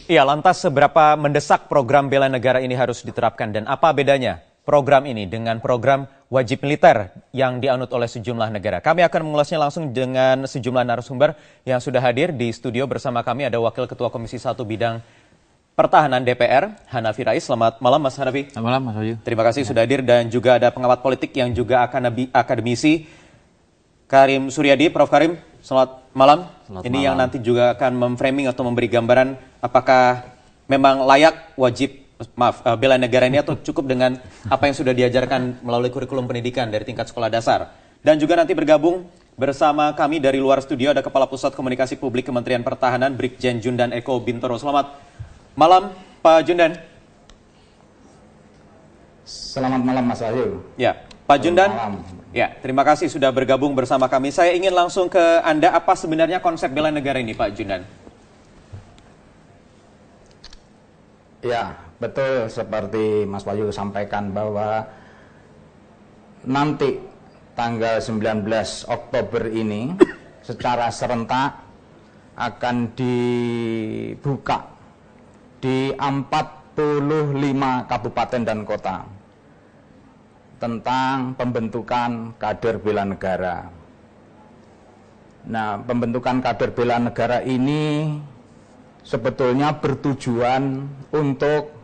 Iya, lantas seberapa mendesak program bela negara ini harus diterapkan dan apa bedanya program ini dengan program wajib militer yang dianut oleh sejumlah negara? Kami akan mengulasnya langsung dengan sejumlah narasumber yang sudah hadir di studio. Bersama kami ada Wakil Ketua Komisi 1 Bidang Pertahanan DPR, Hanafi Rais. Selamat malam Mas Hanafi. Selamat malam Mas Wahyu. Terima kasih sudah hadir, dan juga ada pengamat politik yang juga akademisi Karim Suryadi. Prof. Karim, selamat malam. Ini yang nanti juga akan memframing atau memberi gambaran apakah memang layak bela negara ini atau cukup dengan apa yang sudah diajarkan melalui kurikulum pendidikan dari tingkat sekolah dasar. Dan juga nanti bergabung bersama kami dari luar studio ada Kepala Pusat Komunikasi Publik Kementerian Pertahanan Brigjen Jundan Eko Bintoro. Selamat malam Pak Jundan. Selamat malam Mas Wahyu. Ya, Pak Jundan. Ya, terima kasih sudah bergabung bersama kami. Saya ingin langsung ke Anda, apa sebenarnya konsep bela negara ini Pak Jundan? Ya, betul seperti Mas Wahyu sampaikan bahwa nanti tanggal 19 Oktober ini secara serentak akan dibuka di 45 kabupaten dan kota tentang pembentukan kader bela negara. Nah, pembentukan kader bela negara ini sebetulnya bertujuan untuk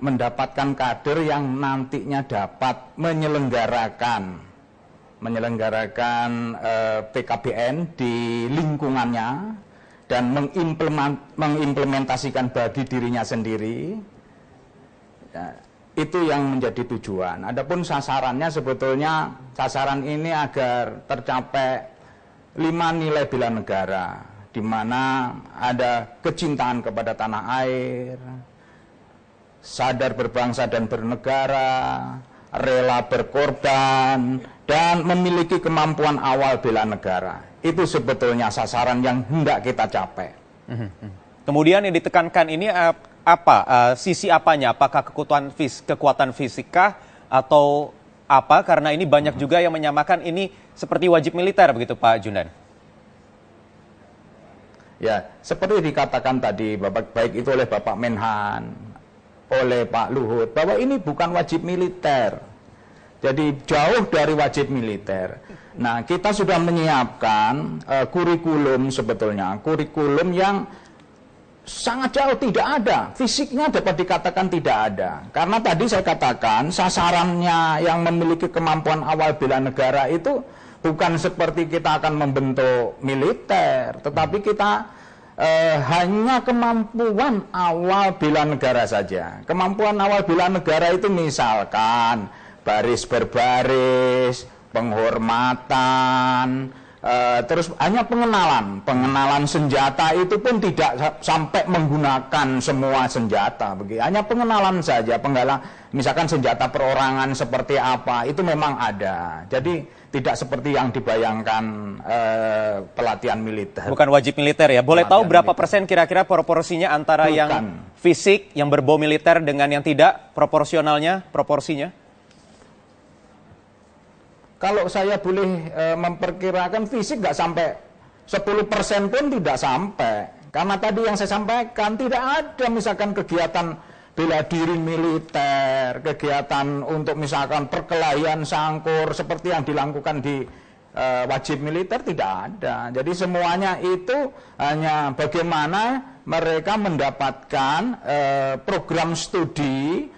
mendapatkan kader yang nantinya dapat menyelenggarakan PKBN di lingkungannya dan mengimplementasikan bagi dirinya sendiri. Ya, itu yang menjadi tujuan. Adapun sasarannya sebetulnya sasaran ini agar tercapai 5 nilai bela negara, di mana ada kecintaan kepada tanah air, sadar berbangsa dan bernegara, rela berkorban, dan memiliki kemampuan awal bela negara. Itu sebetulnya sasaran yang hendak kita capai. Kemudian yang ditekankan ini apa? Sisi apanya? Apakah kekuatan fisikah atau apa? Karena ini banyak juga yang menyamakan ini seperti wajib militer begitu Pak Jundan. Ya, seperti dikatakan tadi, baik itu oleh Bapak Menhan, oleh Pak Luhut, bahwa ini bukan wajib militer. Jadi jauh dari wajib militer. Nah, kita sudah menyiapkan kurikulum sebetulnya, kurikulum yang sangat jauh tidak ada, fisiknya dapat dikatakan tidak ada. Karena tadi saya katakan sasarannya yang memiliki kemampuan awal bela negara itu bukan seperti kita akan membentuk militer, tetapi kita hanya kemampuan awal bela negara saja. Kemampuan awal bela negara itu misalkan baris berbaris, penghormatan, terus hanya pengenalan senjata itu pun tidak sampai menggunakan semua senjata, begitu. Hanya pengenalan saja, misalkan senjata perorangan seperti apa itu memang ada. Jadi tidak seperti yang dibayangkan pelatihan militer. Bukan wajib militer ya. Boleh tahu berapa persen kira-kira proporsinya antara yang fisik, yang berbau militer dengan yang tidak, proporsionalnya, proporsinya? Kalau saya boleh memperkirakan fisik nggak sampai 10% pun tidak sampai. Karena tadi yang saya sampaikan tidak ada misalkan kegiatan bela diri militer, kegiatan untuk misalkan perkelahian sangkur seperti yang dilakukan di wajib militer, tidak ada. Jadi semuanya itu hanya bagaimana mereka mendapatkan program studi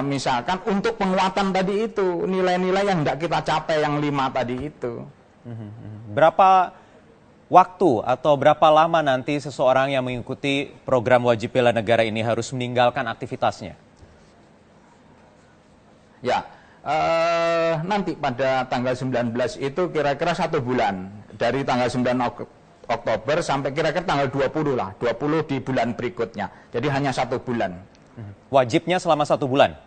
misalkan untuk penguatan tadi itu, nilai-nilai yang tidak kita capai yang 5 tadi itu. Berapa waktu atau berapa lama nanti seseorang yang mengikuti program wajib bela negara ini harus meninggalkan aktivitasnya? Ya, nanti pada tanggal 19 itu kira-kira 1 bulan. Dari tanggal 9 Oktober sampai kira-kira tanggal 20 lah. 20 di bulan berikutnya. Jadi hanya 1 bulan. Wajibnya selama 1 bulan?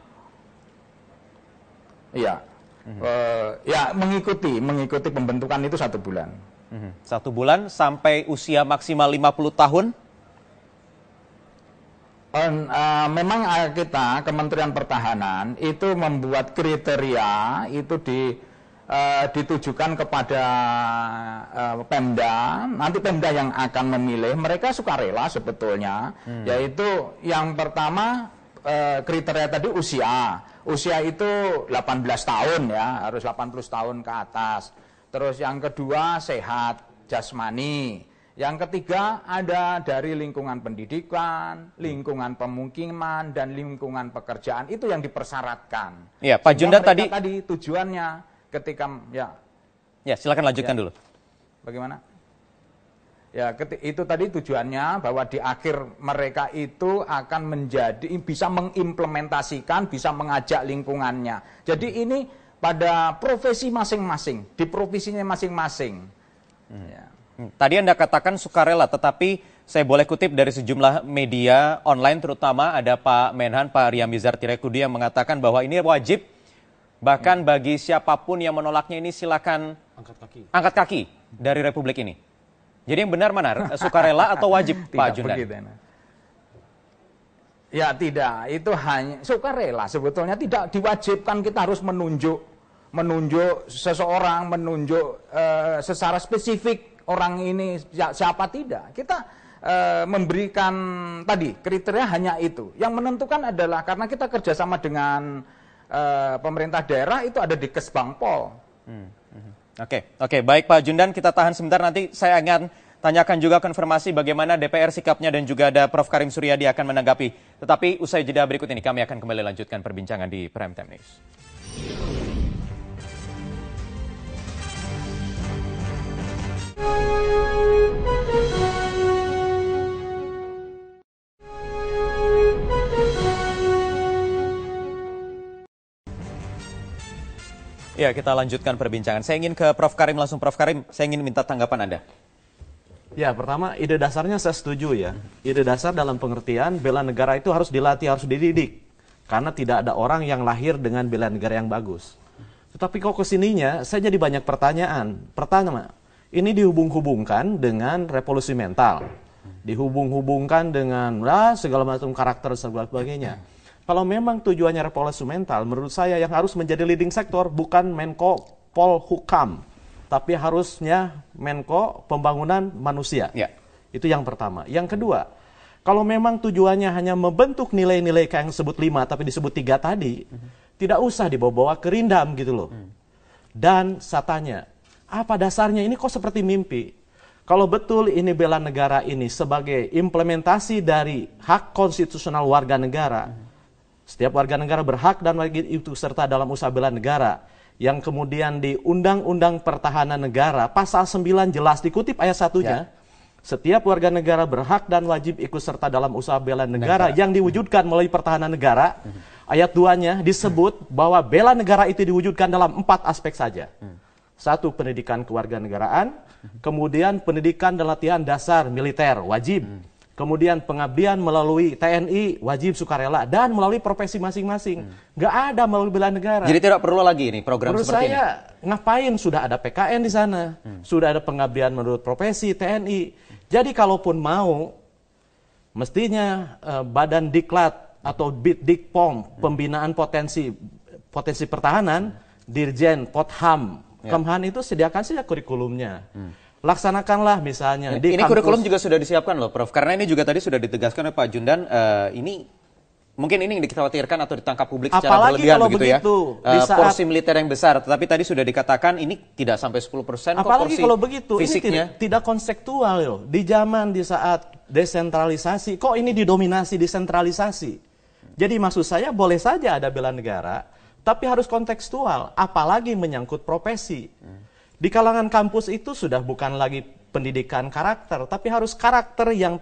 Iya. Ya, mengikuti pembentukan itu 1 bulan. 1 bulan sampai usia maksimal 50 tahun? Memang kita Kementerian Pertahanan itu membuat kriteria itu di ditujukan kepada Pemda, nanti Pemda yang akan memilih, mereka sukarela sebetulnya, yaitu yang pertama kriteria tadi usia itu 18 tahun ya, harus 80 tahun ke atas. Terus yang kedua sehat jasmani. Yang ketiga ada dari lingkungan pendidikan, lingkungan pemukiman, dan lingkungan pekerjaan. Itu yang dipersyaratkan. Iya, Pak Jundan tadi tujuannya ketika ya silakan lanjutkan dulu. Bagaimana? Ya, itu tadi tujuannya bahwa di akhir mereka itu akan bisa mengimplementasikan, bisa mengajak lingkungannya. Jadi ini pada profesi masing-masing, di profesinya masing-masing. Ya. Tadi Anda katakan sukarela, tetapi saya boleh kutip dari sejumlah media online, terutama ada Pak Menhan, Pak Ryamizar Tirekudi yang mengatakan bahwa ini wajib, bahkan bagi siapapun yang menolaknya ini silakan angkat kaki dari Republik ini. Jadi yang benar mana, sukarela atau wajib, Pak Jundan? Ya tidak, itu hanya sukarela sebetulnya, tidak diwajibkan kita harus menunjuk seseorang, secara spesifik orang ini siapa, tidak. Kita memberikan tadi kriteria hanya itu. Yang menentukan adalah karena kita kerjasama dengan pemerintah daerah, itu ada di Kesbangpol. Oke, baik Pak Jundan, kita tahan sebentar, nanti saya akan tanyakan juga konfirmasi bagaimana DPR sikapnya dan juga ada Prof. Karim Suryadi akan menanggapi. Tetapi usai jeda berikut ini kami akan kembali lanjutkan perbincangan di Prime Time News. Ya, kita lanjutkan perbincangan. Saya ingin ke Prof. Karim langsung. Prof. Karim, saya ingin minta tanggapan Anda. Ya, pertama ide dasarnya saya setuju ya. Ide dasar dalam pengertian bela negara itu harus dilatih, harus dididik. Karena tidak ada orang yang lahir dengan bela negara yang bagus. Tetapi kok kesininya saya jadi banyak pertanyaan. Pertama, ini dihubung-hubungkan dengan revolusi mental. Dihubung-hubungkan dengan segala macam karakter dan sebagainya. Kalau memang tujuannya revolusi mental, menurut saya yang harus menjadi leading sektor bukan Menko Polhukam, tapi harusnya Menko Pembangunan Manusia. Ya. Itu yang pertama. Yang kedua, kalau memang tujuannya hanya membentuk nilai-nilai kayak yang disebut 5 tapi disebut 3 tadi, tidak usah dibawa-bawa ke Rindam gitu loh. Dan saya tanya, apa dasarnya ini kok seperti mimpi? Kalau betul ini bela negara ini sebagai implementasi dari hak konstitusional warga negara, setiap warga negara berhak dan wajib ikut serta dalam usaha bela negara, yang kemudian di Undang-Undang Pertahanan Negara pasal 9 jelas dikutip ayat 1-nya, setiap warga negara berhak dan wajib ikut serta dalam usaha bela negara yang diwujudkan melalui pertahanan negara. Ayat 2-nya disebut bahwa bela negara itu diwujudkan dalam 4 aspek saja. 1, pendidikan kewarganegaraan, kemudian pendidikan dan latihan dasar militer wajib, kemudian pengabdian melalui TNI wajib sukarela, dan melalui profesi masing-masing. Nggak ada melalui bela negara. Jadi tidak perlu lagi ini program menurut seperti saya, ini? Ngapain? Sudah ada PKN di sana. Sudah ada pengabdian menurut profesi TNI. Jadi kalaupun mau, mestinya Badan Diklat atau Dikpom, pembinaan potensi pertahanan, Dirjen Potham, Kemhan itu sediakan saja kurikulumnya. Laksanakanlah misalnya di ini kampus. kurikulum juga sudah disiapkan loh, Prof. Karena ini juga tadi sudah ditegaskan oleh Pak Jundan, ini mungkin ini yang dikhawatirkan atau ditangkap publik secara Apalagi berlebihan kalau begitu ya. saat, porsi militer yang besar, tetapi tadi sudah dikatakan ini tidak sampai 10% kok apalagi porsi kalau begitu, fisiknya. Ini tidak konseptual loh. Di zaman di saat desentralisasi, kok ini didominasi desentralisasi. Jadi maksud saya boleh saja ada bela negara, tapi harus kontekstual, apalagi menyangkut profesi. Di kalangan kampus itu sudah bukan lagi pendidikan karakter, tapi harus karakter yang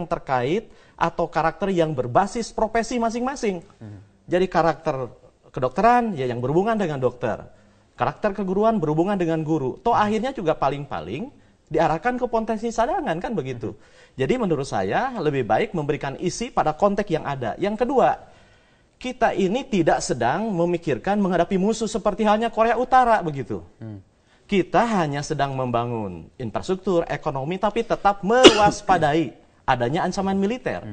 terkait atau karakter yang berbasis profesi masing-masing. Jadi karakter kedokteran ya yang berhubungan dengan dokter, karakter keguruan berhubungan dengan guru. Toh akhirnya juga paling-paling diarahkan ke potensi cadangan kan begitu. Jadi menurut saya lebih baik memberikan isi pada konteks yang ada. Yang kedua, kita ini tidak sedang memikirkan menghadapi musuh seperti halnya Korea Utara begitu. Kita hanya sedang membangun infrastruktur, ekonomi, tapi tetap mewaspadai adanya ancaman militer.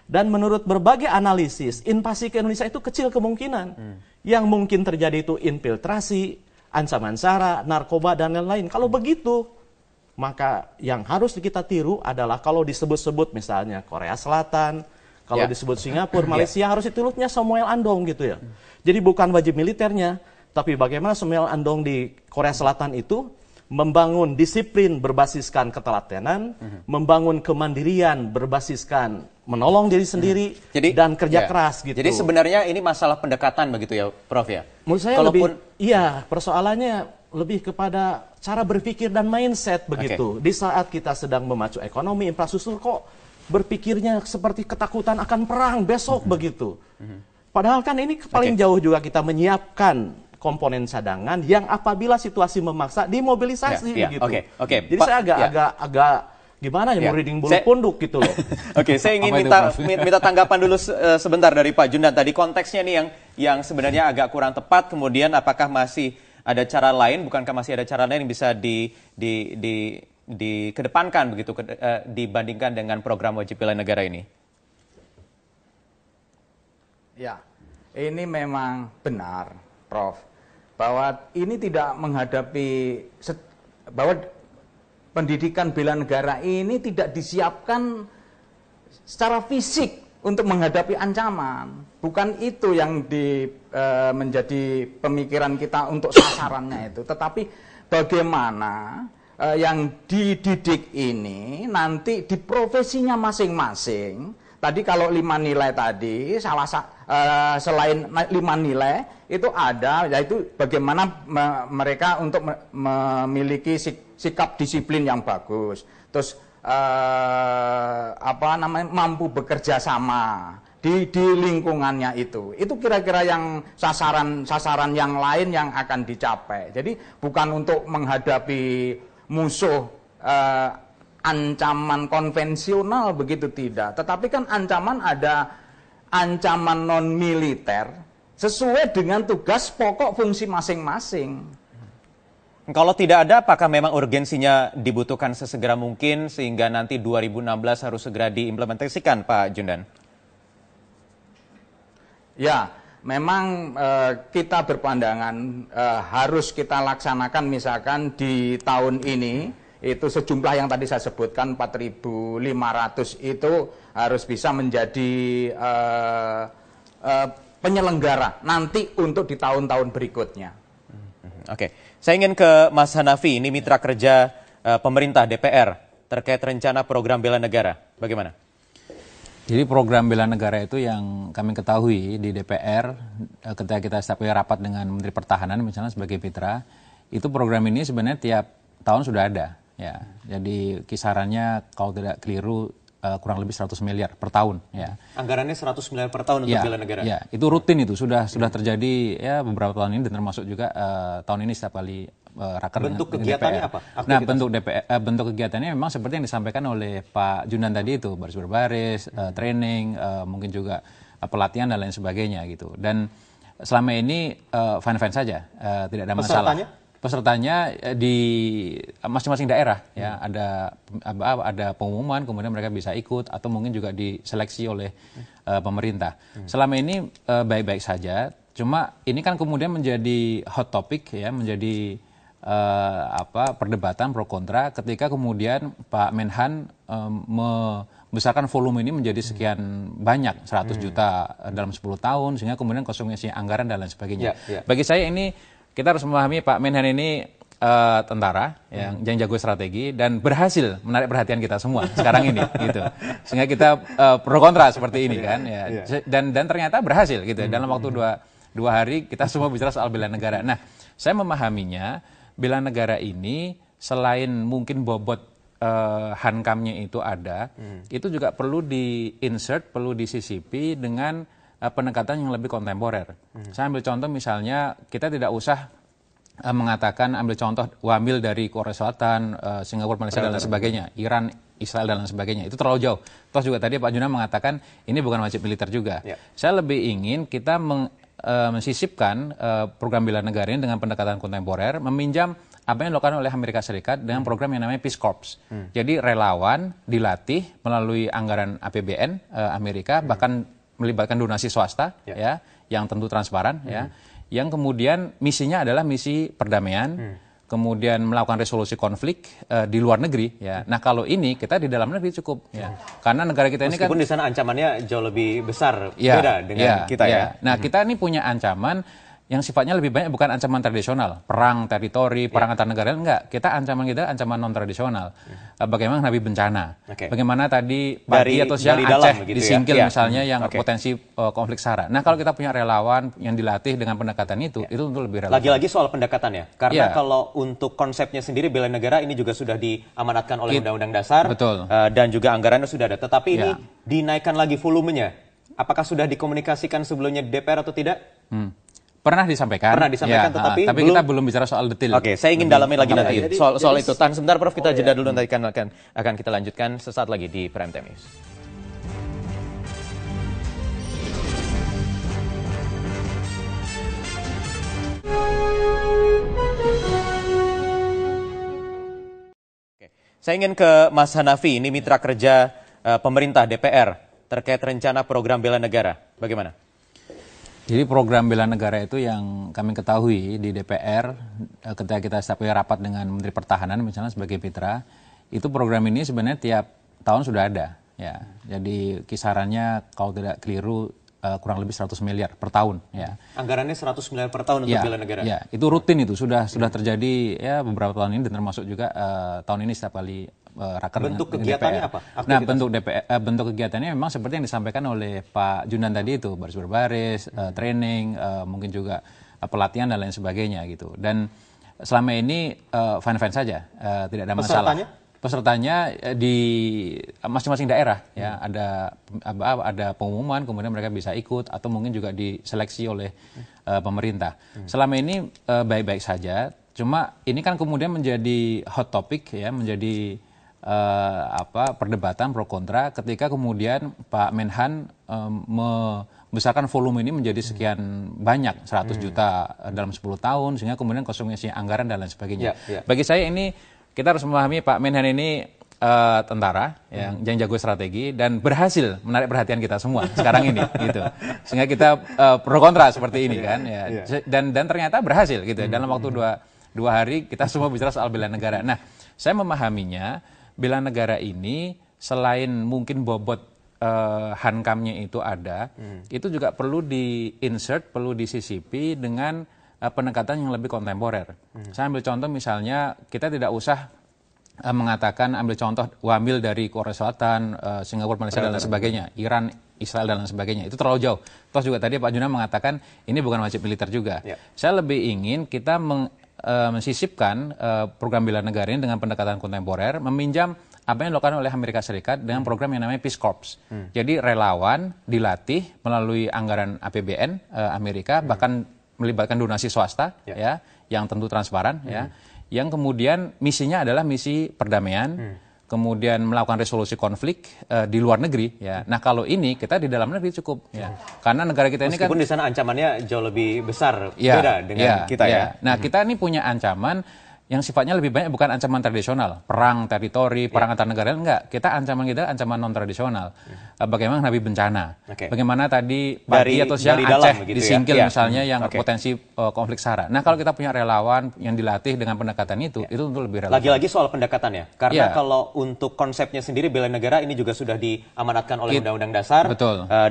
Dan menurut berbagai analisis, invasi ke Indonesia itu kecil kemungkinan. Yang mungkin terjadi itu infiltrasi, ancaman SARA, narkoba, dan lain-lain. Kalau begitu, maka yang harus kita tiru adalah kalau disebut-sebut misalnya Korea Selatan, kalau disebut Singapura, Malaysia, harus ditilutnya Samuel Andong gitu ya. Jadi bukan wajib militernya, tapi bagaimana Samuel Andong di Korea Selatan itu membangun disiplin berbasiskan ketelatenan, membangun kemandirian berbasiskan menolong diri sendiri, dan kerja keras gitu. Jadi sebenarnya ini masalah pendekatan begitu ya, Prof ya? Menurut saya persoalannya lebih kepada cara berpikir dan mindset begitu. Di saat kita sedang memacu ekonomi, infrastruktur, kok berpikirnya seperti ketakutan akan perang besok begitu. Padahal kan ini paling jauh juga kita menyiapkan komponen cadangan yang apabila situasi memaksa dimobilisasi begitu. Jadi saya agak gimana ya, mau reading bulu punduk gitu loh. Saya ingin minta tanggapan dulu sebentar dari Pak Jundan. Tadi konteksnya nih yang sebenarnya agak kurang tepat. Kemudian apakah masih ada cara lain? Bukankah masih ada cara lain yang bisa dikedepankan begitu dibandingkan dengan program wajib bela negara ini? Ya, ini memang benar, Prof, bahwa ini tidak menghadapi bahwa pendidikan bela negara ini tidak disiapkan secara fisik untuk menghadapi ancaman. Bukan itu yang menjadi pemikiran kita untuk sasarannya itu, tetapi bagaimana yang dididik ini nanti di profesinya masing-masing. Tadi kalau 5 nilai tadi, selain 5 nilai itu ada, yaitu bagaimana mereka untuk memiliki sikap disiplin yang bagus, terus mampu bekerja sama di lingkungannya itu kira-kira yang sasaran yang lain yang akan dicapai. Jadi bukan untuk menghadapi musuh ancaman konvensional begitu, tidak, tetapi kan ada ancaman non militer sesuai dengan tugas pokok fungsi masing-masing. Kalau tidak ada, apakah memang urgensinya dibutuhkan sesegera mungkin sehingga nanti 2016 harus segera diimplementasikan, Pak Jundan? Ya, memang kita berpandangan harus kita laksanakan misalkan di tahun ini. Itu sejumlah yang tadi saya sebutkan 4.500 itu harus bisa menjadi penyelenggara nanti untuk di tahun-tahun berikutnya. Saya ingin ke Mas Hanafi, ini mitra kerja pemerintah DPR terkait rencana program bela negara. Bagaimana? Jadi program bela negara itu yang kami ketahui di DPR ketika kita rapat dengan Menteri Pertahanan misalnya sebagai mitra, itu program ini sebenarnya tiap tahun sudah ada. Ya, jadi kisarannya kalau tidak keliru kurang lebih 100 miliar per tahun. Ya. Anggarannya 100 miliar per tahun untuk bela negara. Ya, itu rutin itu sudah terjadi ya beberapa tahun ini dan termasuk juga tahun ini setiap kali raker. Bentuk kegiatannya DPR. apa? Nah, bentuk kegiatannya memang seperti yang disampaikan oleh Pak Jundan tadi itu, baris berbaris, training, mungkin juga pelatihan dan lain sebagainya gitu. Dan selama ini fine-fine saja, tidak ada masalah. Pesertanya di masing-masing daerah ya, ada pengumuman, kemudian mereka bisa ikut atau mungkin juga diseleksi oleh pemerintah. Selama ini baik-baik saja, cuma ini kan kemudian menjadi hot topic ya, menjadi perdebatan pro kontra ketika kemudian Pak Menhan membesarkan volume ini menjadi sekian banyak, 100 juta dalam 10 tahun, sehingga kemudian konsumsi anggaran dan lain sebagainya. Bagi saya ini kita harus memahami Pak Menhan ini tentara yang jago strategi dan berhasil menarik perhatian kita semua sekarang ini gitu. Sehingga kita pro kontra seperti ini kan ya. Dan ternyata berhasil gitu. Dalam waktu dua hari kita semua bicara soal bela negara. Nah, saya memahaminya bela negara ini selain mungkin bobot hankamnya itu ada, itu juga perlu di-insert, perlu disisipi dengan pendekatan yang lebih kontemporer. Saya ambil contoh misalnya, kita tidak usah mengatakan ambil contoh wamil dari Korea Selatan, Singapura, Malaysia dan lain sebagainya, Iran, Israel dan lain sebagainya. Itu terlalu jauh. Terus juga tadi Pak Jundan mengatakan ini bukan wajib militer juga. Saya lebih ingin kita mensisipkan program bela negara ini dengan pendekatan kontemporer, meminjam apa yang dilakukan oleh Amerika Serikat dengan program yang namanya Peace Corps. Jadi relawan dilatih melalui anggaran APBN Amerika, bahkan melibatkan donasi swasta ya, yang tentu transparan ya, yang kemudian misinya adalah misi perdamaian, kemudian melakukan resolusi konflik di luar negeri. Ya. Nah kalau ini kita di dalam negeri cukup, ya. Karena negara kita ini kan meskipun di sana ancamannya jauh lebih besar, beda dengan kita ya. Nah kita ini punya ancaman yang sifatnya lebih banyak, bukan ancaman tradisional, perang teritori, perang antar negara, enggak. Kita ancaman ancaman non tradisional. Bagaimana menghadapi bencana, bagaimana tadi pagi atau siang Aceh disingkil misalnya yang potensi konflik SARA. Nah kalau kita punya relawan yang dilatih dengan pendekatan itu tentu lebih relevan. Lagi-lagi soal pendekatan ya, karena kalau untuk konsepnya sendiri bela negara ini juga sudah diamanatkan oleh Undang-Undang Dasar, dan juga anggarannya sudah ada. Tetapi ini dinaikkan lagi volumenya. Apakah sudah dikomunikasikan sebelumnya di DPR atau tidak? Pernah disampaikan, tetapi kita belum bicara soal detail. Oke, saya ingin dalamin lagi nanti soal itu. Tahan sebentar, Prof. Kita jeda dulu, nanti akan kita lanjutkan sesaat lagi di Prime Time News. Oke, saya ingin ke Mas Hanafi, ini mitra kerja pemerintah DPR terkait rencana program bela negara. Bagaimana? Jadi program bela negara itu yang kami ketahui di DPR ketika kita rapat dengan Menteri Pertahanan misalnya sebagai mitra, itu program ini sebenarnya tiap tahun sudah ada. Ya, jadi kisarannya kalau tidak keliru kurang lebih 100 miliar per tahun. Ya. Anggarannya 100 miliar per tahun untuk bela negara. Ya, itu rutin itu sudah terjadi ya beberapa tahun ini dan termasuk juga tahun ini setiap kali raker. Bentuk kegiatannya apa? Nah, bentuk kegiatannya memang seperti yang disampaikan oleh Pak Junan tadi itu, baris-berbaris, training, mungkin juga pelatihan dan lain sebagainya gitu. Dan selama ini fine-fine saja, tidak ada masalah. Pesertanya di masing-masing daerah ya, ada pengumuman, kemudian mereka bisa ikut atau mungkin juga diseleksi oleh pemerintah. Selama ini baik-baik saja. Cuma ini kan kemudian menjadi hot topic ya, menjadi perdebatan pro kontra ketika kemudian Pak Menhan membesarkan volume ini menjadi sekian banyak, 100 juta dalam 10 tahun, sehingga kemudian konsumsi anggaran dan lain sebagainya. Bagi saya ini kita harus memahami Pak Menhan ini tentara yang jago strategi dan berhasil menarik perhatian kita semua sekarang ini gitu. Sehingga kita pro kontra seperti ini kan ya. Dan ternyata berhasil gitu. Dalam waktu dua hari kita semua bicara soal bela negara. Nah, saya memahaminya bela negara ini selain mungkin bobot hankamnya itu ada, itu juga perlu di-insert, perlu disisipi dengan pendekatan yang lebih kontemporer. Saya ambil contoh misalnya, kita tidak usah mengatakan ambil contoh wamil dari Korea Selatan, Singapura, Malaysia dan lain sebagainya, Iran, Israel dan lain sebagainya. Itu terlalu jauh. Terus juga tadi Pak Junan mengatakan ini bukan wajib militer juga. Saya lebih ingin kita mensisipkan program bela negara ini dengan pendekatan kontemporer, meminjam apa yang dilakukan oleh Amerika Serikat dengan program yang namanya Peace Corps. Jadi relawan dilatih melalui anggaran APBN Amerika, bahkan melibatkan donasi swasta, ya, yang tentu transparan, ya, yang kemudian misinya adalah misi perdamaian, kemudian melakukan resolusi konflik di luar negeri. Ya. Nah kalau ini kita di dalam negeri cukup, ya. Karena negara kita ini kan meskipun di sana ancamannya jauh lebih besar, beda dengan kita ya. Nah kita ini punya ancaman yang sifatnya lebih banyak, bukan ancaman tradisional, perang teritori, perang antar negara, enggak. Kita ancaman non tradisional. Bagaimana menghadapi bencana, bagaimana tadi pagi atau siang Aceh disingkil misalnya yang potensi konflik SARA. Nah kalau kita punya relawan yang dilatih dengan pendekatan itu tentu lebih relevan. Lagi-lagi soal pendekatan ya, karena kalau untuk konsepnya sendiri bela negara ini juga sudah diamanatkan oleh Undang-Undang Dasar,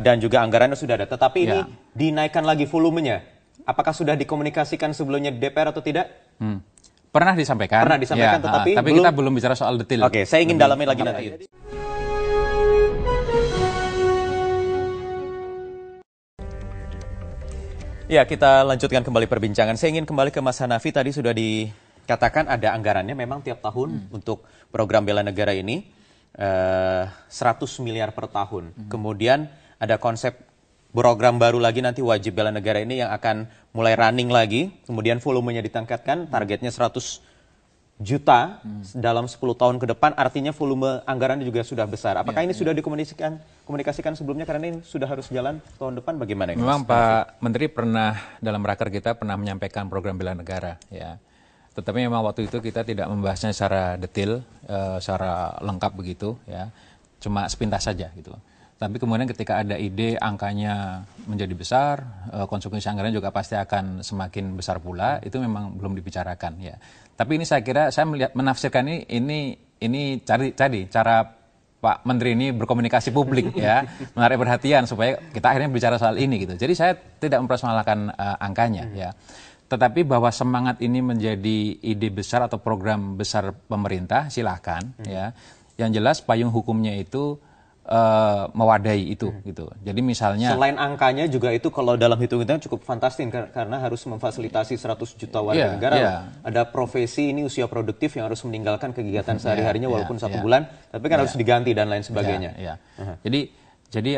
dan juga anggarannya sudah ada. Tetapi ini dinaikkan lagi volumenya. Apakah sudah dikomunikasikan sebelumnya di DPR atau tidak? Pernah disampaikan, tapi kita belum bicara soal detail. Oke, saya ingin dalamin lagi nanti. Ya, kita lanjutkan kembali perbincangan. Saya ingin kembali ke Mas Hanafi. Tadi sudah dikatakan ada anggarannya memang tiap tahun untuk program bela negara ini 100 miliar per tahun. Kemudian ada konsep program baru lagi nanti wajib bela negara ini yang akan mulai running lagi, kemudian volumenya ditangkatkan, targetnya 100 juta dalam 10 tahun ke depan, artinya volume anggaran juga sudah besar. Apakah ini sudah dikomunikasikan sebelumnya, karena ini sudah harus jalan tahun depan, bagaimana ini? Memang Pak Menteri pernah dalam raker kita pernah menyampaikan program bela negara, ya. Tetapi memang waktu itu kita tidak membahasnya secara detail, secara lengkap begitu, ya. Cuma sepintas saja gitu. Tapi kemudian ketika ada ide angkanya menjadi besar, konsumsi anggaran juga pasti akan semakin besar pula, itu memang belum dibicarakan ya. Tapi ini saya kira saya menafsirkan ini cara Pak Menteri ini berkomunikasi publik ya, menarik perhatian supaya kita akhirnya bicara soal ini gitu. Jadi saya tidak mempersoalkan angkanya ya. Tetapi bahwa semangat ini menjadi ide besar atau program besar pemerintah, silahkan ya. Yang jelas payung hukumnya itu mewadahi itu gitu. Jadi misalnya selain angkanya juga itu kalau dalam hitung-hitungan cukup fantastis karena harus memfasilitasi 100 juta warga negara. Ada profesi ini usia produktif yang harus meninggalkan kegiatan sehari-harinya walaupun 1 bulan, tapi kan harus diganti dan lain sebagainya. Jadi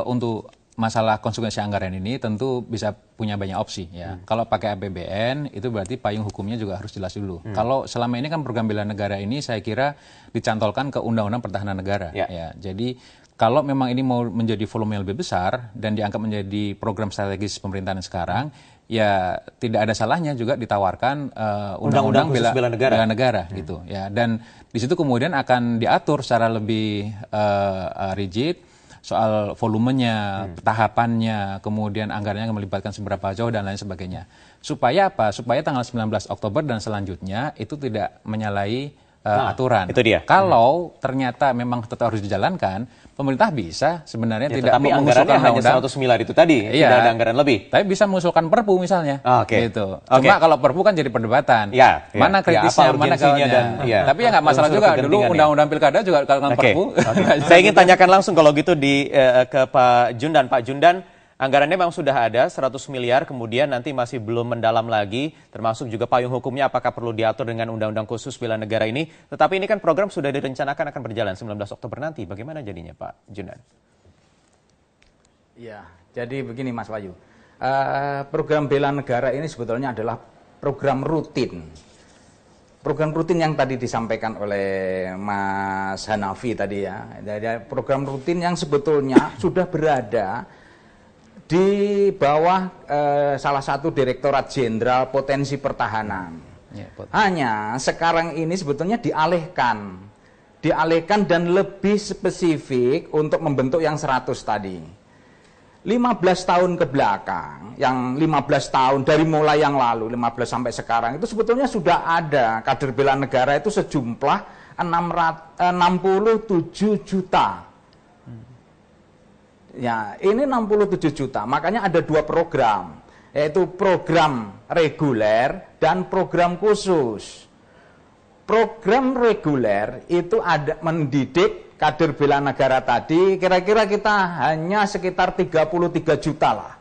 untuk masalah konsumsi anggaran ini tentu bisa punya banyak opsi ya. Kalau pakai APBN itu berarti payung hukumnya juga harus jelas dulu. Kalau selama ini kan program bela negara ini saya kira dicantolkan ke Undang-Undang Pertahanan Negara ya. Jadi kalau memang ini mau menjadi volume yang lebih besar dan dianggap menjadi program strategis pemerintahan sekarang, ya tidak ada salahnya juga ditawarkan Undang-Undang bela negara gitu ya. Dan di situ kemudian akan diatur secara lebih rigid soal volumenya, tahapannya, kemudian anggarannya melibatkan seberapa jauh dan lain sebagainya. Supaya apa? Supaya tanggal 19 Oktober dan selanjutnya itu tidak menyalahi aturan. Itu dia. Kalau ternyata memang tetap harus dijalankan, pemerintah bisa sebenarnya tidak tapi anggarannya hanya 100 miliar itu tadi, tidak ada anggaran lebih. Tapi bisa mengusulkan Perpu misalnya. Gitu. Cuma kalau Perpu kan jadi perdebatan. Mana kritisnya, mana galanya. Tapi ya nggak masalah juga. Dulu Undang-Undang Pilkada juga kalau Perpu. Saya ingin tanyakan langsung kalau gitu ke Pak Jundan. Pak Jundan, anggarannya memang sudah ada 100 miliar, kemudian nanti masih belum mendalam lagi, termasuk juga payung hukumnya apakah perlu diatur dengan undang-undang khusus bela negara ini. Tetapi ini kan program sudah direncanakan akan berjalan 19 Oktober nanti. Bagaimana jadinya Pak Jundan? Ya, jadi begini Mas Wahyu. Program bela negara ini sebetulnya adalah program rutin. Program rutin yang tadi disampaikan oleh Mas Hanafi tadi ya. Jadi program rutin yang sebetulnya sudah berada di bawah salah satu Direktorat Jenderal Potensi Pertahanan. Hanya sekarang ini sebetulnya dialihkan dan lebih spesifik untuk membentuk yang 100 tadi. 15 tahun ke belakang, yang 15 tahun dari mulai yang lalu, 15 sampai sekarang, itu sebetulnya sudah ada kader bela negara itu sejumlah 67 juta. Ya, ini 67 juta, makanya ada 2 program, yaitu program reguler dan program khusus. Program reguler itu ada mendidik kader bela negara tadi, kira-kira kita hanya sekitar 33 juta lah.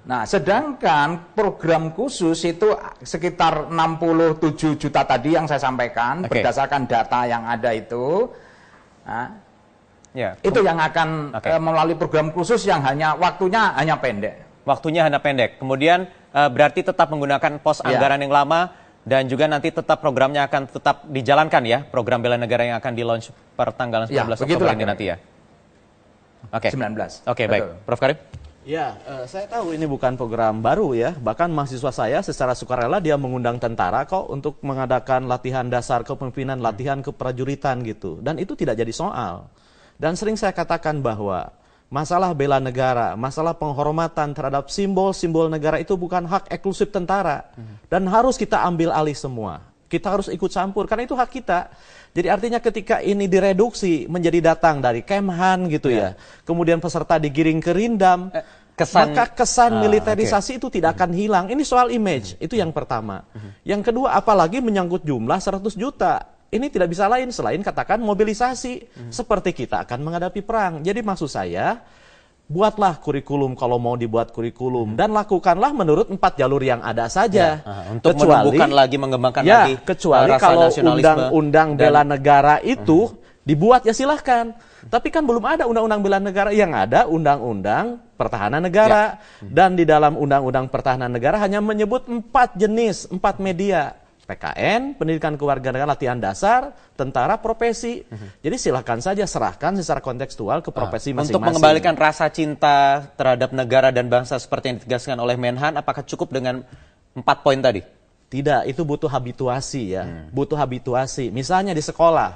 Nah, sedangkan program khusus itu sekitar 67 juta tadi yang saya sampaikan, berdasarkan data yang ada itu. Nah, itu yang akan melalui program khusus yang waktunya hanya pendek. Waktunya hanya pendek. Kemudian berarti tetap menggunakan pos anggaran yang lama dan juga nanti tetap programnya akan tetap dijalankan ya, program bela negara yang akan di-launch per tanggal 19 Oktober ini nanti ya. 19. Baik. Prof Karim? Ya, saya tahu ini bukan program baru ya. Bahkan mahasiswa saya secara sukarela dia mengundang tentara kok untuk mengadakan latihan dasar kepemimpinan, latihan keprajuritan gitu. Dan itu tidak jadi soal. Dan sering saya katakan bahwa masalah bela negara, masalah penghormatan terhadap simbol-simbol negara itu bukan hak eksklusif tentara. Dan harus kita ambil alih semua. Kita harus ikut campur, karena itu hak kita. Jadi artinya ketika ini direduksi menjadi datang dari Kemhan gitu ya. Kemudian peserta digiring ke Rindam. Maka kesan militerisasi itu tidak akan hilang. Ini soal image, itu yang pertama. Yang kedua, apalagi menyangkut jumlah 100 juta. Ini tidak bisa lain selain katakan mobilisasi. Seperti kita akan menghadapi perang. Jadi maksud saya, buatlah kurikulum kalau mau dibuat kurikulum. Dan lakukanlah menurut 4 jalur yang ada saja. Untuk menumbuhkan lagi, mengembangkan lagi kecuali kalau undang-undang bela negara itu dibuat ya silahkan. Tapi kan belum ada undang-undang bela negara. Yang ada undang-undang pertahanan negara. Dan di dalam undang-undang pertahanan negara hanya menyebut 4 jenis, 4 media. PKN, pendidikan kewarganegaraan, latihan dasar, tentara, profesi. Jadi silakan saja serahkan secara kontekstual ke profesi masing-masing. Untuk mengembalikan rasa cinta terhadap negara dan bangsa seperti yang ditegaskan oleh Menhan, apakah cukup dengan 4 poin tadi? Tidak, itu butuh habituasi ya. Butuh habituasi. Misalnya di sekolah,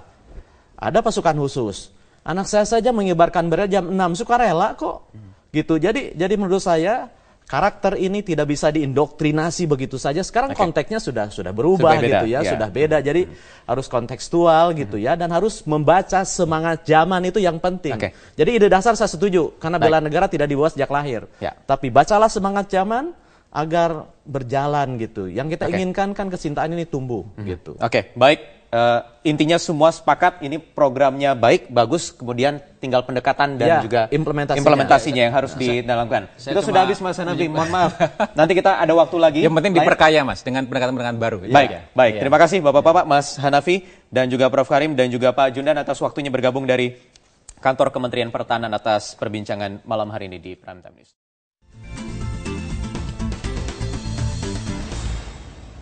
ada pasukan khusus. Anak saya saja mengibarkan bendera jam 6 sukarela kok. Gitu. Jadi menurut saya karakter ini tidak bisa diindoktrinasi begitu saja. Sekarang konteksnya sudah berubah gitu ya, sudah beda. Jadi harus kontekstual gitu ya, dan harus membaca semangat zaman itu yang penting. Jadi ide dasar saya setuju, karena bela negara tidak dibawa sejak lahir. Tapi bacalah semangat zaman agar berjalan gitu. Yang kita inginkan kan kecintaan ini tumbuh gitu. Baik. Intinya semua sepakat ini programnya baik, bagus, kemudian tinggal pendekatan dan juga implementasinya yang harus didalamkan. Kita sudah habis Mas Hanafi, mohon maaf. Nanti kita ada waktu lagi. Yang penting diperkaya Mas dengan pendekatan-pendekatan baru. Baik. Terima kasih Bapak-bapak, Mas Hanafi dan juga Prof. Karim dan juga Pak Jundan atas waktunya bergabung dari Kantor Kementerian Pertahanan atas perbincangan malam hari ini di Prime Time News.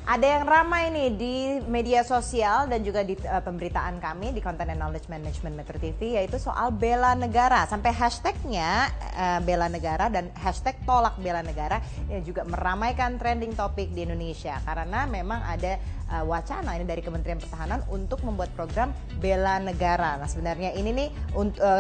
Ada yang ramai nih di media sosial dan juga di pemberitaan kami di Content and Knowledge Management Metro TV, yaitu soal bela negara. Sampai hashtagnya bela negara dan hashtag tolak bela negara yang juga meramaikan trending topik di Indonesia. Karena memang ada wacana ini dari Kementerian Pertahanan untuk membuat program bela negara. Nah sebenarnya ini nih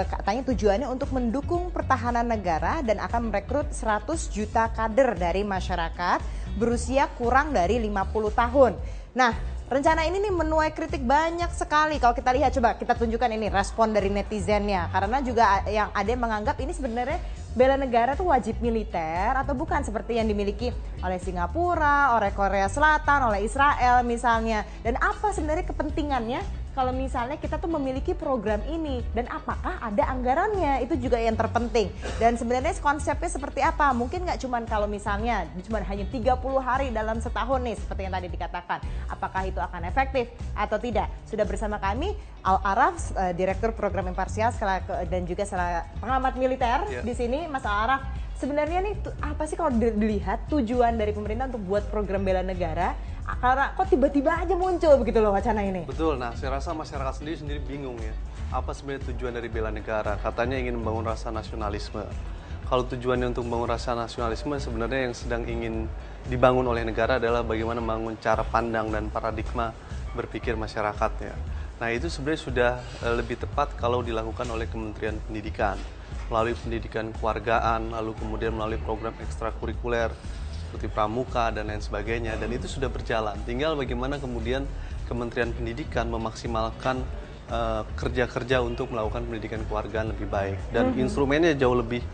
katanya tujuannya untuk mendukung pertahanan negara dan akan merekrut 100 juta kader dari masyarakat berusia kurang dari 50 tahun. Nah, rencana ini nih menuai kritik banyak sekali. Kalau kita lihat, coba kita tunjukkan ini respon dari netizennya. Karena juga yang ada yang menganggap ini sebenarnya bela negara tuh wajib militer atau bukan seperti yang dimiliki oleh Singapura, oleh Korea Selatan, oleh Israel misalnya. Dan apa sebenarnya kepentingannya kalau misalnya kita tuh memiliki program ini, dan apakah ada anggarannya, itu juga yang terpenting. Dan sebenarnya konsepnya seperti apa? Mungkin nggak cuman kalau misalnya cuma hanya 30 hari dalam setahun nih seperti yang tadi dikatakan. Apakah itu akan efektif atau tidak? Sudah bersama kami Al-Araf, Direktur Program Imparsial dan juga pengamat militer di sini, Mas Al-Araf. Sebenarnya nih apa sih kalau dilihat tujuan dari pemerintah untuk buat program bela negara? Karena kok tiba-tiba aja muncul begitu loh wacana ini. Betul, nah saya rasa masyarakat sendiri bingung ya. Apa sebenarnya tujuan dari bela negara? Katanya ingin membangun rasa nasionalisme. Kalau tujuannya untuk membangun rasa nasionalisme, sebenarnya yang sedang ingin dibangun oleh negara adalah bagaimana membangun cara pandang dan paradigma berpikir masyarakatnya. Nah itu sebenarnya sudah lebih tepat kalau dilakukan oleh Kementerian Pendidikan. Melalui pendidikan kewargaan, lalu kemudian melalui program ekstrakurikuler seperti pramuka dan lain sebagainya, dan itu sudah berjalan. Tinggal bagaimana kemudian Kementerian Pendidikan memaksimalkan kerja-kerja untuk melakukan pendidikan kewargaan lebih baik, dan instrumennya jauh lebih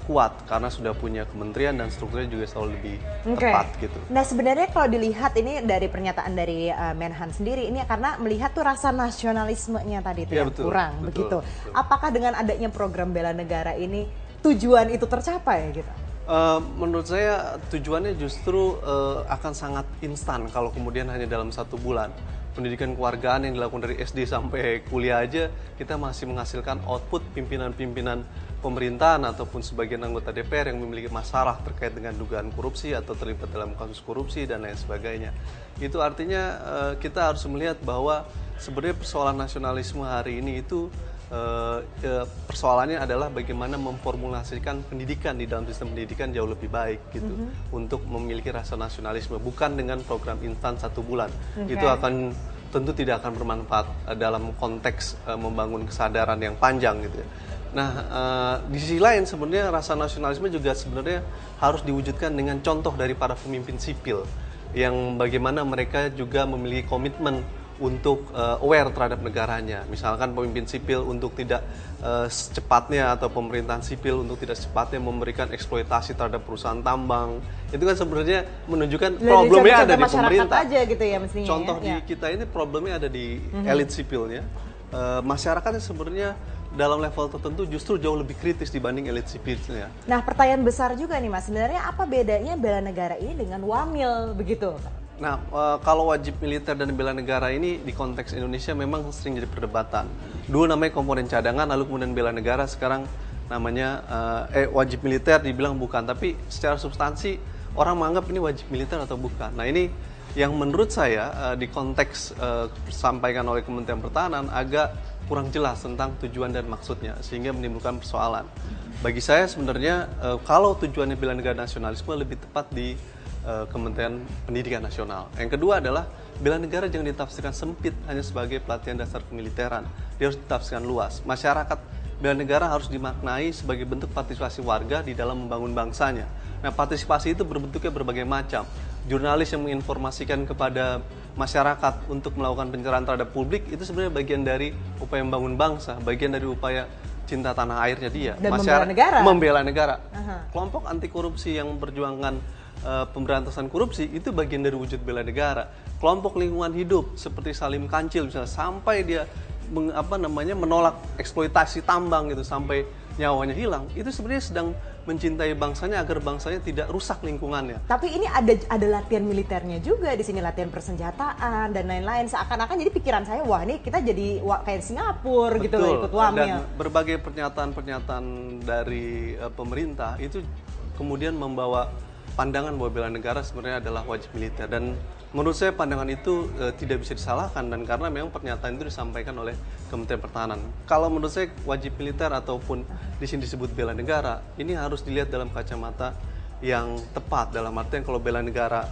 kuat karena sudah punya kementerian dan strukturnya juga selalu lebih tepat gitu. Nah sebenarnya kalau dilihat ini dari pernyataan dari Menhan sendiri ini karena melihat tuh rasa nasionalismenya tadi itu yang kurang begitu. Apakah dengan adanya program bela negara ini tujuan itu tercapai gitu? Menurut saya tujuannya justru akan sangat instan kalau kemudian hanya dalam 1 bulan. Pendidikan kewargaan yang dilakukan dari SD sampai kuliah aja kita masih menghasilkan output pimpinan-pimpinan pemerintahan ataupun sebagian anggota DPR yang memiliki masalah terkait dengan dugaan korupsi atau terlibat dalam kasus korupsi dan lain sebagainya. Itu artinya kita harus melihat bahwa sebenarnya persoalan nasionalisme hari ini itu persoalannya adalah bagaimana memformulasikan pendidikan di dalam sistem pendidikan jauh lebih baik gitu untuk memiliki rasa nasionalisme, bukan dengan program instan 1 bulan. Itu akan tentu tidak akan bermanfaat dalam konteks membangun kesadaran yang panjang gitu ya. Nah di sisi lain sebenarnya rasa nasionalisme juga sebenarnya harus diwujudkan dengan contoh dari para pemimpin sipil yang bagaimana mereka juga memiliki komitmen untuk aware terhadap negaranya. Misalkan pemimpin sipil untuk tidak secepatnya atau pemerintahan sipil untuk tidak secepatnya memberikan eksploitasi terhadap perusahaan tambang. Itu kan sebenarnya menunjukkan problemnya ada di pemerintah. Aja gitu ya mestinya. Contoh di kita ini problemnya ada di elit sipilnya. Masyarakatnya sebenarnya dalam level tertentu justru jauh lebih kritis dibanding elit sipilnya. Nah pertanyaan besar juga nih Mas, sebenarnya apa bedanya bela negara ini dengan wamil begitu? Nah, kalau wajib militer dan bela negara ini di konteks Indonesia memang sering jadi perdebatan. Dulu namanya komponen cadangan, lalu kemudian bela negara, sekarang namanya wajib militer dibilang bukan. Tapi secara substansi orang menganggap ini wajib militer atau bukan. Nah ini yang menurut saya di konteks disampaikan oleh Kementerian Pertahanan agak kurang jelas tentang tujuan dan maksudnya, sehingga menimbulkan persoalan. Bagi saya sebenarnya kalau tujuannya bela negara nasionalisme lebih tepat di Kementerian Pendidikan Nasional. Yang kedua adalah bela negara jangan ditafsirkan sempit hanya sebagai pelatihan dasar kemiliteran. Dia harus ditafsirkan luas. Masyarakat bela negara harus dimaknai sebagai bentuk partisipasi warga di dalam membangun bangsanya. Nah, partisipasi itu berbentuknya berbagai macam. Jurnalis yang menginformasikan kepada masyarakat untuk melakukan pencerahan terhadap publik itu sebenarnya bagian dari upaya membangun bangsa, bagian dari upaya cinta tanah airnya dia. Dan membela negara. Membela negara. Kelompok anti korupsi yang memperjuangkan pemberantasan korupsi itu bagian dari wujud bela negara. Kelompok lingkungan hidup seperti Salim Kancil misalnya sampai dia menolak eksploitasi tambang gitu sampai nyawanya hilang, itu sebenarnya sedang mencintai bangsanya agar bangsanya tidak rusak lingkungannya. Tapi ini ada latihan militernya juga di sini, latihan persenjataan dan lain-lain. Seakan-akan jadi pikiran saya, wah ini kita jadi kayak Singapura gitu loh, ikut WAMIL. Dan berbagai pernyataan-pernyataan dari pemerintah itu kemudian membawa pandangan bahwa bela negara sebenarnya adalah wajib militer, dan menurut saya pandangan itu tidak bisa disalahkan, dan karena memang pernyataan itu disampaikan oleh Kementerian Pertahanan. Kalau menurut saya wajib militer ataupun di sini disebut bela negara, ini harus dilihat dalam kacamata yang tepat, dalam artian kalau bela negara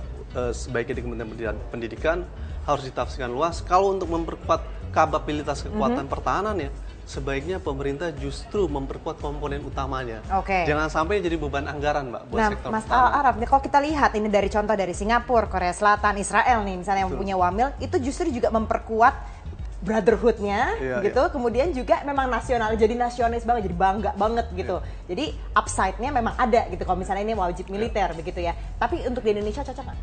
sebaiknya di Kementerian Pendidikan harus ditafsirkan luas. Kalau untuk memperkuat kapabilitas kekuatan pertahanan ya, sebaiknya pemerintah justru memperkuat komponen utamanya. Jangan sampai jadi beban anggaran, Mbak, buat sektor Mas pertahanan. Al-Araf, kalau kita lihat ini dari contoh dari Singapura, Korea Selatan, Israel nih, misalnya yang punya WAMIL, itu justru juga memperkuat brotherhood-nya gitu. Kemudian juga memang nasional, jadi nasionalis banget, jadi bangga banget gitu. Jadi upside-nya memang ada gitu kalau misalnya ini wajib militer begitu ya. Tapi untuk di Indonesia cocok nggak?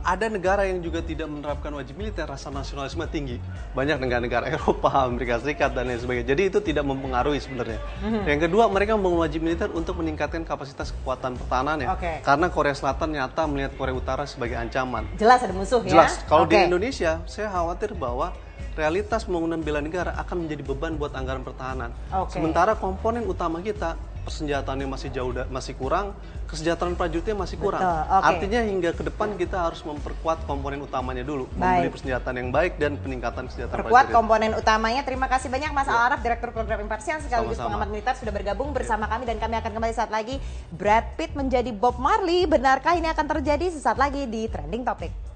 Ada negara yang juga tidak menerapkan wajib militer, rasa nasionalisme tinggi. Banyak negara-negara Eropa, Amerika Serikat, dan lain sebagainya. Jadi itu tidak mempengaruhi sebenarnya. Yang kedua, mereka membangun wajib militer untuk meningkatkan kapasitas kekuatan pertahanan ya. Karena Korea Selatan nyata melihat Korea Utara sebagai ancaman. Jelas ada musuh ya? Jelas. Kalau di Indonesia, saya khawatir bahwa realitas pembangunan bela negara akan menjadi beban buat anggaran pertahanan. Sementara komponen utama kita, persenjataannya masih kurang, kesejahteraan prajuritnya masih kurang. Artinya hingga ke depan kita harus memperkuat komponen utamanya dulu, membeli persenjataan yang baik dan peningkatan kesejahteraan perkuat prajurit. komponen utamanya. Terima kasih banyak Mas Al-Araf, Direktur Program Imparsial sekaligus pengamat militer, sudah bergabung bersama kami, dan kami akan kembali saat lagi. Brad Pitt menjadi Bob Marley, benarkah ini akan terjadi? Sesaat lagi di Trending Topic.